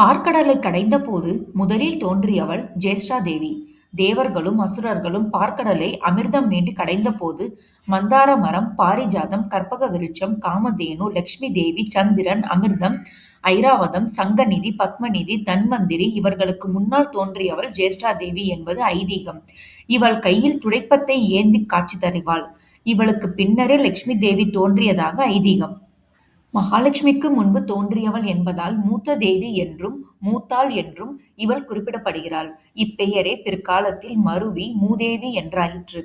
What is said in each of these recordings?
பார்க்கடலைக் கடைந்தபோது முதலில் தோன்றியவள் ஜேஷ்டாதேவி. தேவர்களும் அசுரர்களும் பார்க்கடலை அமிர்தம் வேண்டிக் கடைந்தபோது மந்தார மரம், பாரிஜாதம், கற்பக விருட்சம், காமதேனு, லக்ஷ்மி தேவி, சந்திரன், அமிர்தம், ஐராவதம், சங்கநிதி, பத்மநிதி, தன்வந்திரி இவர்களுக்கு முன்னால் தோன்றியவள் ஜேஷ்டாதேவி என்பது ஐதீகம். இவள் கையில் துடைப்பத்தை ஏந்திக் காட்சி தருவாள். இவளுக்குப் பின்னரே லக்ஷ்மி தேவி தோன்றியதாக ஐதீகம். மகாலட்சுமிக்கு முன்பு தோன்றியவள் என்பதால் மூத்த தேவி என்றும் மூத்தாள் என்றும் இவள் குறிப்பிடப்படுகிறாள். இப்பெயரே பிற்காலத்தில் மருவி மூதேவி என்றாயிற்று.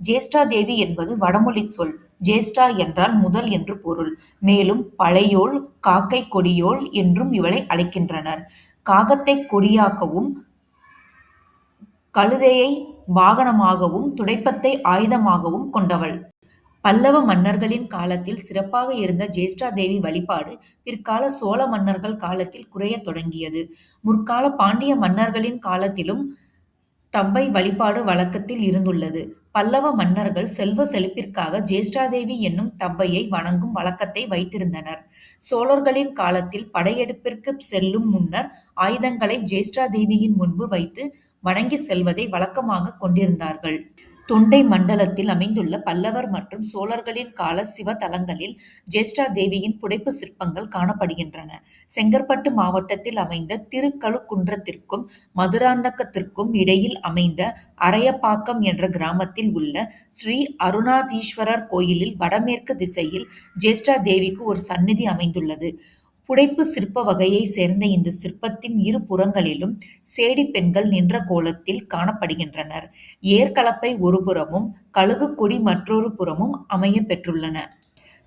ஜேஷ்டாதேவி என்பது வடமொழிச் சொல். ஜேஷ்டா என்றால் முதல் என்று பொருள். மேலும் பழையோள், காக்கை கொடியோள் என்றும் இவளை அழைக்கின்றனர். காகத்தைக் கொடியாகவும், கழுதையை வாகனமாகவும், துடைப்பத்தை ஆயுதமாகவும் கொண்டவள். பல்லவ மன்னர்களின் காலத்தில் சிறப்பாக இருந்த ஜேஷ்டாதேவி வழிபாடு பிற்கால சோழ மன்னர்கள் காலத்தில் குறையத் தொடங்கியது. முற்கால பாண்டிய மன்னர்களின் காலத்திலும் தம்பை வழிபாடு வழக்கத்தில் இருந்துள்ளது. பல்லவ மன்னர்கள் செல்வ செழிப்பிற்காக ஜேஷ்டாதேவி என்னும் தம்பையை வணங்கும் வழக்கத்தை வைத்திருந்தனர். சோழர்களின் காலத்தில் படையெடுப்பிற்கு செல்லும் முன்னர் ஆயுதங்களை ஜேஷ்டாதேவியின் முன்பு வைத்து வணங்கி செல்வதை வழக்கமாக கொண்டிருந்தார்கள். தொண்டை மண்டலத்தில் அமைந்துள்ள பல்லவர் மற்றும் சோழர்களின் கால சிவ தலங்களில் ஜேஷ்டாதேவியின் புடைப்பு சிற்பங்கள் காணப்படுகின்றன. செங்கற்பட்டு மாவட்டத்தில் அமைந்த திருக்கழுக்குன்றத்திற்கும் மதுராந்தகத்திற்கும் இடையில் அமைந்த அரையப்பாக்கம் என்ற கிராமத்தில் உள்ள ஸ்ரீ அருணாதீஸ்வரர் கோயிலில் வடமேற்கு திசையில் ஜேஷ்டாதேவிக்கு ஒரு சந்நிதி அமைந்துள்ளது. புடைப்பு சிற்ப வகையைச் சேர்ந்த இந்த சிற்பத்தின் இரு புறங்களிலும் சேடி பெண்கள் நின்ற கோலத்தில் காணப்படுகின்றனர். ஏர்கலப்பை ஒரு புறமும் கழுகு கொடி மற்றொரு புறமும் அமையப் பெற்றுள்ளன.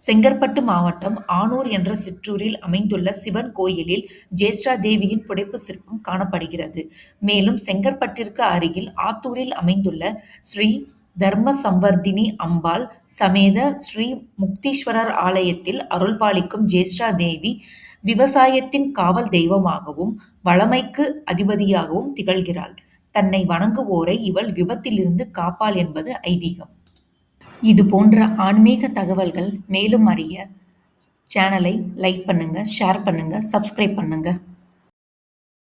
செங்கற்பட்டு மாவட்டம் ஆனூர் என்ற சிற்றூரில் அமைந்துள்ள சிவன் கோயிலில் ஜேஷ்டாதேவியின் புடைப்பு சிற்பம் காணப்படுகிறது. மேலும் செங்கற்பட்டிற்கு அருகில் ஆத்தூரில் அமைந்துள்ள ஸ்ரீ தர்மசம்வர்தினி அம்பாள் சமேத ஸ்ரீ முக்தீஸ்வரர் ஆலயத்தில் அருள்பாலிக்கும் ஜேஷ்டாதேவி விவசாயத்தின் காவல் தெய்வமாகவும் வளமைக்கு அதிபதியாகவும் திகழ்கிறாள். தன்னை வணங்குவோரை இவள் விபத்திலிருந்து காப்பாள் என்பது ஐதீகம். இது போன்ற ஆன்மீக தகவல்கள் மேலும் அறிய சேனலை லைக் பண்ணுங்க, ஷேர் பண்ணுங்க, சப்ஸ்கிரைப் பண்ணுங்க.